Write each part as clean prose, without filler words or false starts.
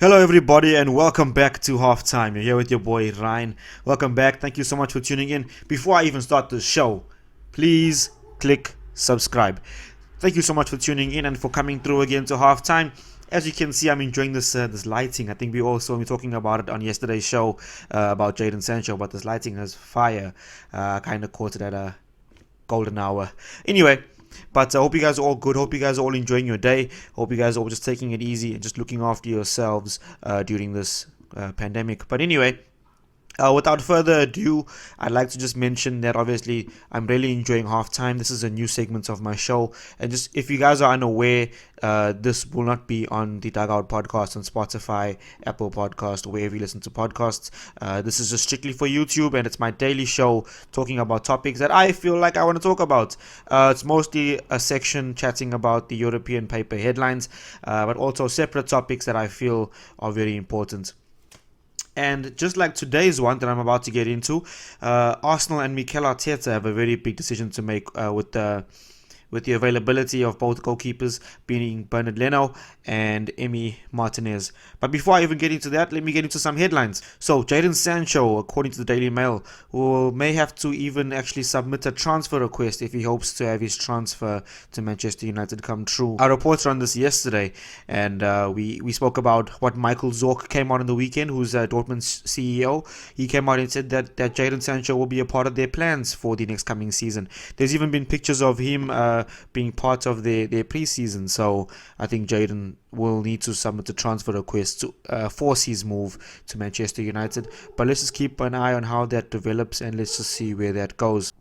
Hello, everybody, and welcome back to Halftime. You're here with your boy Ryan. Welcome back. Thank you so much for tuning in. Before I even start the show, please click subscribe. Thank you so much for tuning in and for coming through again to Halftime. As you can see, I'm enjoying this lighting. I think we also were talking about it on yesterday's show about Jadon Sancho, but this lighting is fire. Kind of caught it at a golden hour. Anyway. But I hope you guys are all good. Hope you guys are all enjoying your day. Hope you guys are all just taking it easy and just looking after yourselves during this pandemic. But anyway, without further ado, I'd like to just mention that obviously I'm really enjoying Halftime. This is a new segment of my show. And just if you guys are unaware, this will not be on the Dugout podcast on Spotify, Apple Podcast, or wherever you listen to podcasts. This is just strictly for YouTube, and it's my daily show talking about topics that I feel like I want to talk about. It's mostly a section chatting about the European paper headlines, but also separate topics that I feel are very important. And just like today's one that I'm about to get into, Arsenal and Mikel Arteta have a very big decision to make with the availability of both goalkeepers being Bernd Leno and Emi Martinez. But before I even get into that, let me get into some headlines. So, Jadon Sancho, according to the Daily Mail, may have to even actually submit a transfer request if he hopes to have his transfer to Manchester United come true. I reported on this yesterday, and we spoke about what Michael Zorc came out on the weekend, who's Dortmund's CEO. He came out and said that Jadon Sancho will be a part of their plans for the next coming season. There's even been pictures of him being part of their preseason, so I think Jadon will need to submit a transfer request to force his move to Manchester United. But let's just keep an eye on how that develops, and let's just see where that goes.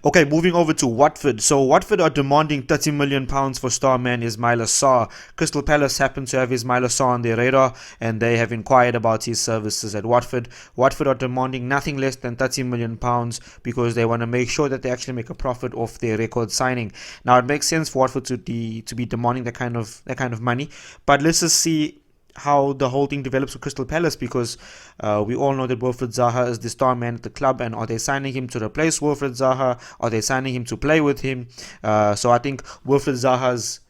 Okay, moving over to Watford. So Watford are demanding £30 million for star man Ismaila Sarr. Crystal Palace happen to have Ismaila Sarr on their radar, and they have inquired about his services at Watford. Watford are demanding nothing less than £30 million because they want to make sure that they actually make a profit off their record signing. Now, it makes sense for Watford to be demanding that kind of money, but let's just see how the whole thing develops with Crystal Palace, because we all know that Wilfried Zaha is the star man at the club, and are they signing him to replace Wilfried Zaha? Are they signing him to play with him? So I think Wilfried Zaha's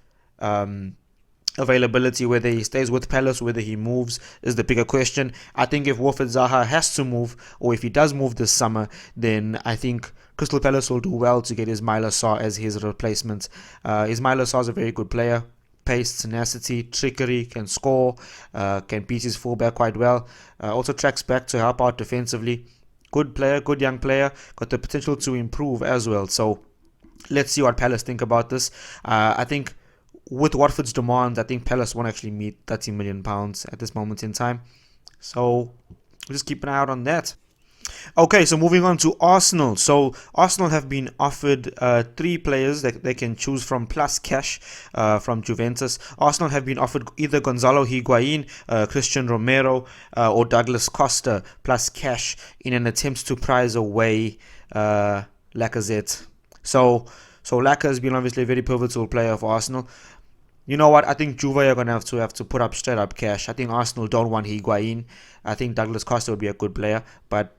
availability, whether he stays with Palace, whether he moves, is the bigger question. I think if Wilfried Zaha has to move, or if he does move this summer, then I think Crystal Palace will do well to get Ismaila Sarr as his replacement. Ismaila Sarr is a very good player. Pace, tenacity, trickery, can score, can beat his fullback quite well. Also tracks back to help out defensively. Good player, good young player, got the potential to improve as well. So let's see what Palace think about this. I think with Watford's demands, I think Palace won't actually meet £30 million at this moment in time. So just keep an eye out on that. Okay, so moving on to Arsenal. So Arsenal have been offered 3 players that they can choose from plus cash from Juventus. Arsenal have been offered either Gonzalo Higuain, Christian Romero, or Douglas Costa plus cash in an attempt to prize away Lacazette. So Laka has been obviously a very pivotal player for Arsenal. You know what? I think Juve are going to have to put up straight up cash. I think Arsenal don't want Higuain. I think Douglas Costa would be a good player, but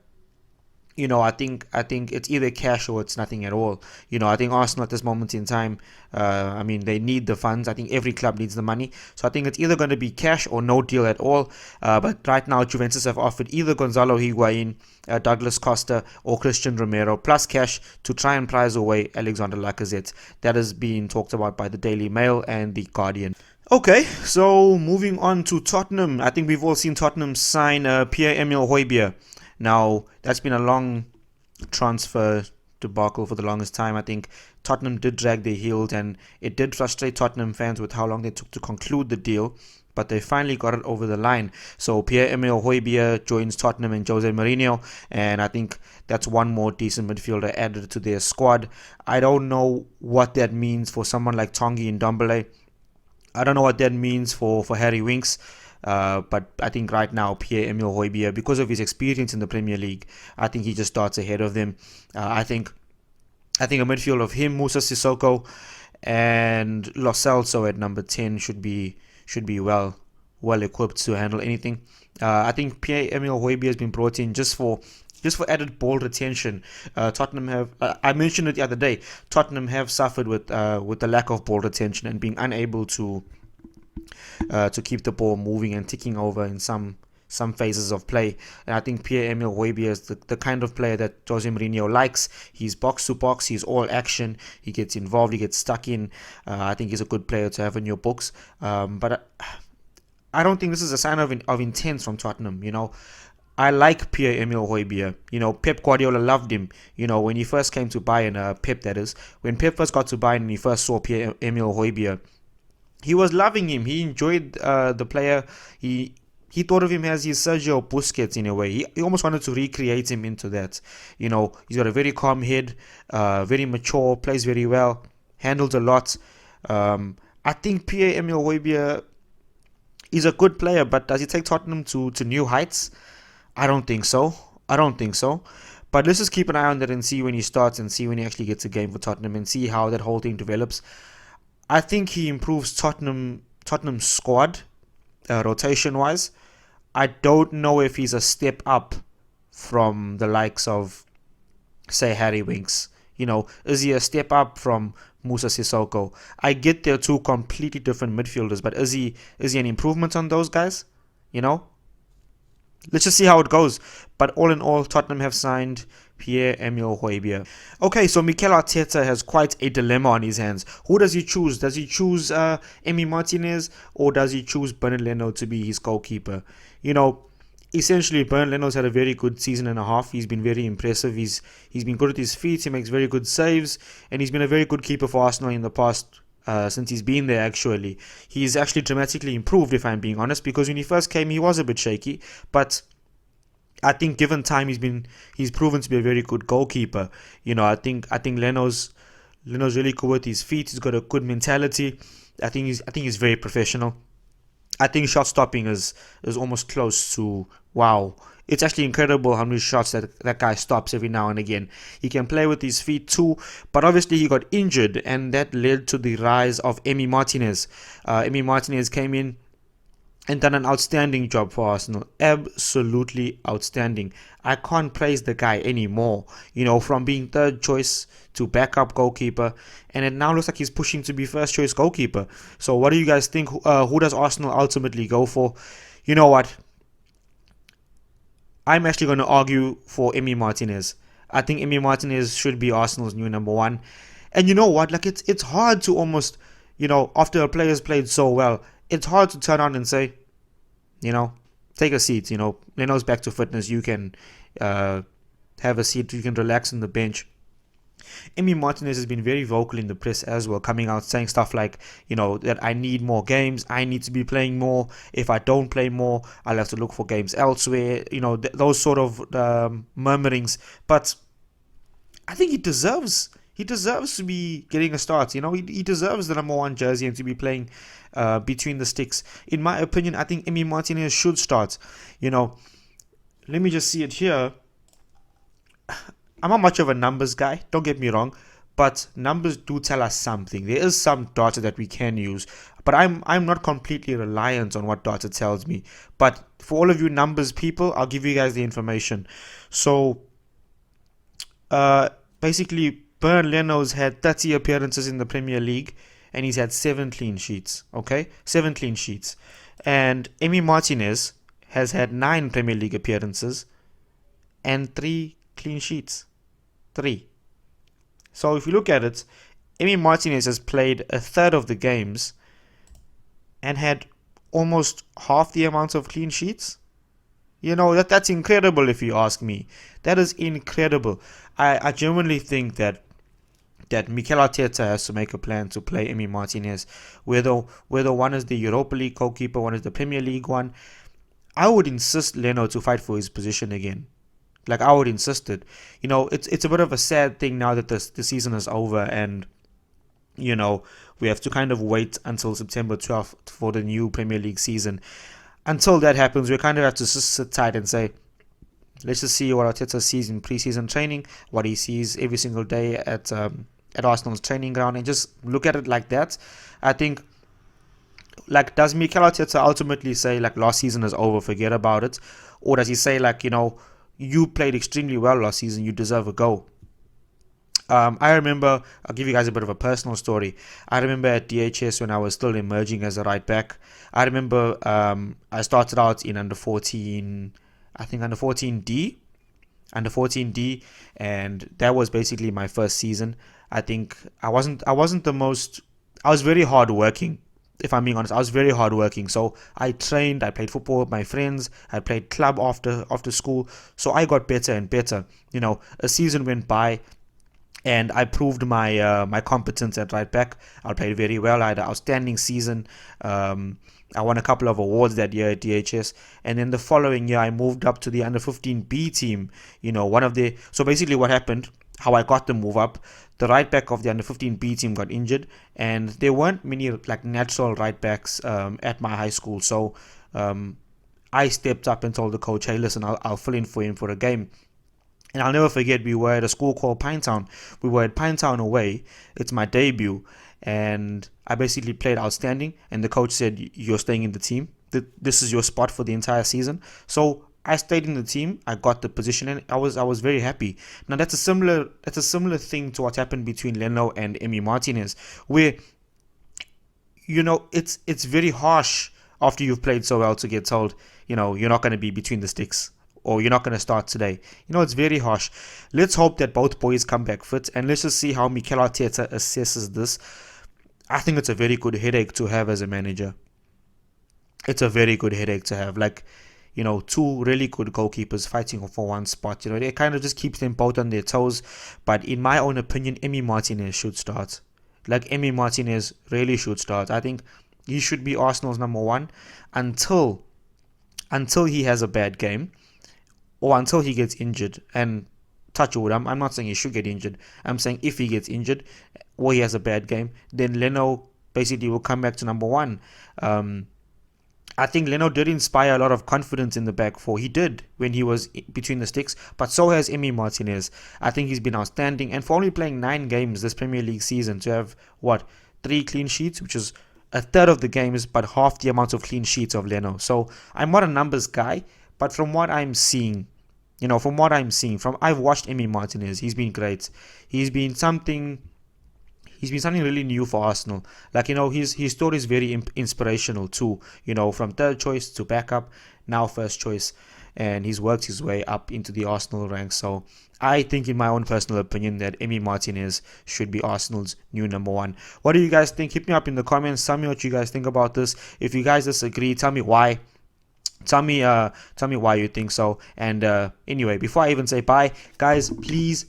I think it's either cash or it's nothing at all. I think Arsenal at this moment in time, they need the funds. I think every club needs the money. So I think it's either going to be cash or no deal at all. But right now, Juventus have offered either Gonzalo Higuain, Douglas Costa, or Christian Romero plus cash to try and prize away Alexander Lacazette. That is being talked about by the Daily Mail and the Guardian. Okay, so moving on to Tottenham. I think we've all seen Tottenham sign Pierre-Emile Højbjerg. Now, that's been a long transfer debacle for the longest time. I think Tottenham did drag their heels, and it did frustrate Tottenham fans with how long they took to conclude the deal, but they finally got it over the line. So Pierre-Emile Højbjerg joins Tottenham and Jose Mourinho, and I think that's one more decent midfielder added to their squad. I don't know what that means for someone like Tanguy Ndombele. I don't know what that means for Harry Winks. But I think right now Pierre-Emile Højbjerg, because of his experience in the Premier League, I think he just starts ahead of them. I think a midfield of him, Moussa Sissoko, and Lo Celso at number 10 should be well equipped to handle anything. I think Pierre-Emile Højbjerg has been brought in just for added ball retention. Tottenham have, I mentioned it the other day, Tottenham have suffered with the lack of ball retention and being unable to to keep the ball moving and ticking over in some phases of play. And I think Pierre-Emile Højbjerg is the kind of player that Jose Mourinho likes. He's box to box, he's all action, he gets involved, he gets stuck in. I think he's a good player to have in your books. But I don't think this is a sign of intent from Tottenham. I like Pierre-Emile Højbjerg. Pep Guardiola loved him. When he first came to Bayern, Pep that is. When Pep first got to Bayern and he first saw Pierre-Emile Højbjerg, he was loving him. He enjoyed the player. He thought of him as his Sergio Busquets in a way. He almost wanted to recreate him into that. He's got a very calm head, very mature, plays very well, handles a lot. I think Pierre-Emile Højbjerg is a good player, but does he take Tottenham to new heights? I don't think so. But let's just keep an eye on that and see when he starts and see when he actually gets a game for Tottenham and see how that whole thing develops. I think he improves Tottenham's squad, rotation-wise. I don't know if he's a step up from the likes of, say, Harry Winks. Is he a step up from Musa Sissoko? I get they're two completely different midfielders, but is he an improvement on those guys? Let's just see how it goes. But all in all, Tottenham have signed Pierre-Emile Højbjerg. Okay, so Mikel Arteta has quite a dilemma on his hands. Who does he choose? Does he choose Emi Martinez, or does he choose Bernd Leno to be his goalkeeper? Essentially, Bernd Leno's had a very good season and a half. He's been very impressive. He's been good at his feet. He makes very good saves, and he's been a very good keeper for Arsenal in the past. Since he's been there, actually, he's actually dramatically improved, if I'm being honest, because when he first came, he was a bit shaky, but I think given time, he's proven to be a very good goalkeeper. I think Leno's really good with his feet. He's got a good mentality. I think he's very professional. I think shot stopping is almost close to wow. It's actually incredible how many shots that guy stops every now and again. He can play with his feet too, but obviously he got injured, and that led to the rise of Emi Martinez. Emi Martinez came in and done an outstanding job for Arsenal. Absolutely outstanding. I can't praise the guy anymore. From being third choice to backup goalkeeper, and it now looks like he's pushing to be first choice goalkeeper. So what do you guys think? Who does Arsenal ultimately go for? You know what? I'm actually going to argue for Emi Martinez. I think Emi Martinez should be Arsenal's new number one. And you know what? It's hard to almost, after a player's played so well, it's hard to turn on and say, take a seat. Leno's back to fitness. You can have a seat. You can relax on the bench. Emi Martinez has been very vocal in the press as well, coming out saying stuff like, that I need more games, I need to be playing more. If I don't play more, I'll have to look for games elsewhere. Those sort of murmurings. But I think he deserves to be getting a start. He deserves the number one jersey and to be playing between the sticks. In my opinion, I think Emi Martinez should start. Let me just see it here. I'm not much of a numbers guy, don't get me wrong, but numbers do tell us something. There is some data that we can use, but I'm not completely reliant on what data tells me. But for all of you numbers people, I'll give you guys the information. So, basically, Bernd Leno's had 30 appearances in the Premier League, and he's had 7 clean sheets. Okay, 7 clean sheets. And Emi Martinez has had 9 Premier League appearances and 3 clean sheets. 3. So if you look at it, Emi Martinez has played a third of the games and had almost half the amount of clean sheets. That's incredible if you ask me. That is incredible. I genuinely think that Mikel Arteta has to make a plan to play Emi Martinez. Whether one is the Europa League goalkeeper, one is the Premier League one. I would insist Leno to fight for his position again. I would insist it. It's a bit of a sad thing now that the season is over, and we have to kind of wait until September 12th for the new Premier League season. Until that happens, we kind of have to just sit tight and say, let's just see what Arteta sees in pre-season training, what he sees every single day at Arsenal's training ground, and just look at it like that. I think, does Mikel Arteta ultimately say, last season is over, forget about it? Or does he say, you played extremely well last season, you deserve a go? I remember, I'll give you guys a bit of a personal story. I remember at DHS when I was still emerging as a right back. I remember I started out in under 14, I think under 14D, and that was basically my first season. I think I wasn't the most. I was very hardworking. If I'm being honest, I was very hardworking. So I trained, I played football with my friends, I played club after school. So I got better and better. A season went by, and I proved my competence at right back. I played very well. I had an outstanding season. I won a couple of awards that year at DHS, and then the following year I moved up to the under 15B team. So basically what happened, how I got the move up, the right back of the under 15B team got injured, and there weren't many like natural right backs at my high school. So I stepped up and told the coach, "Hey, listen, I'll fill in for him for a game." And I'll never forget, we were at a school called Pinetown. We were at Pinetown away. It's my debut. And I basically played outstanding. And the coach said, "You're staying in the team. This is your spot for the entire season." So I stayed in the team. I got the position, and I was very happy. Now that's a similar thing to what happened between Leno and Emi Martinez, where it's very harsh after you've played so well to get told, you're not going to be between the sticks, or you're not going to start today. It's very harsh. Let's hope that both boys come back fit, and let's just see how Mikel Arteta assesses this. I think it's a very good headache to have as a manager. It's a very good headache to have. Like, two really good goalkeepers fighting for one spot. It kind of just keeps them both on their toes. But in my own opinion, Emi Martinez should start. Like, Emi Martinez really should start. I think he should be Arsenal's number one until he has a bad game, or until he gets injured. And touch wood, I'm not saying he should get injured. I'm saying if he gets injured or he has a bad game, then Leno basically will come back to number one. I think Leno did inspire a lot of confidence in the back four. He did when he was between the sticks, but so has Emi Martinez. I think he's been outstanding. And for only playing 9 games this Premier League season, to have, 3 clean sheets, which is a third of the games, but half the amount of clean sheets of Leno. So I'm not a numbers guy, but from what I'm seeing, I've watched Emi Martinez. He's been great. He's been something really new for Arsenal. Like, his story is very inspirational too. From third choice to backup, now first choice, and he's worked his way up into the Arsenal ranks. So I think, in my own personal opinion, that Emi Martinez should be Arsenal's new number one. What do you guys think? Hit me up in the comments. Tell me what you guys think about this. If you guys disagree, tell me why. Tell me why you think so. And anyway, before I even say bye, guys, please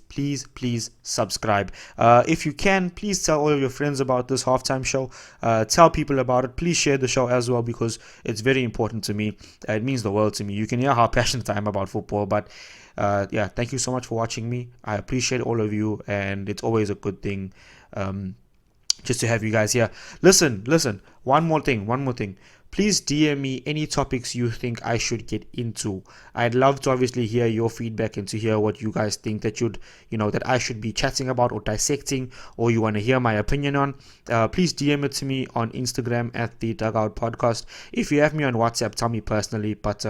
subscribe. If you can, please tell all of your friends about this halftime show. Tell people about it. Please share the show as well, because it's very important to me. It means the world to me. You can hear how passionate I am about football. But yeah, thank you so much for watching me. I appreciate all of you, and it's always a good thing just to have you guys here. Listen. One more thing. Please DM me any topics you think I should get into. I'd love to obviously hear your feedback and to hear what you guys think that I should be chatting about or dissecting, or you want to hear my opinion on. Please DM it to me on Instagram at the Dugout Podcast. If you have me on WhatsApp, tell me personally. But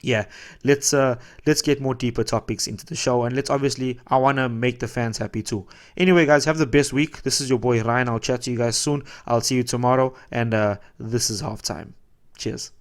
yeah, let's get more deeper topics into the show, and I want to make the fans happy too. Anyway, guys, have the best week. This is your boy Ryan. I'll chat to you guys soon. I'll see you tomorrow, and this is halftime. Cheers.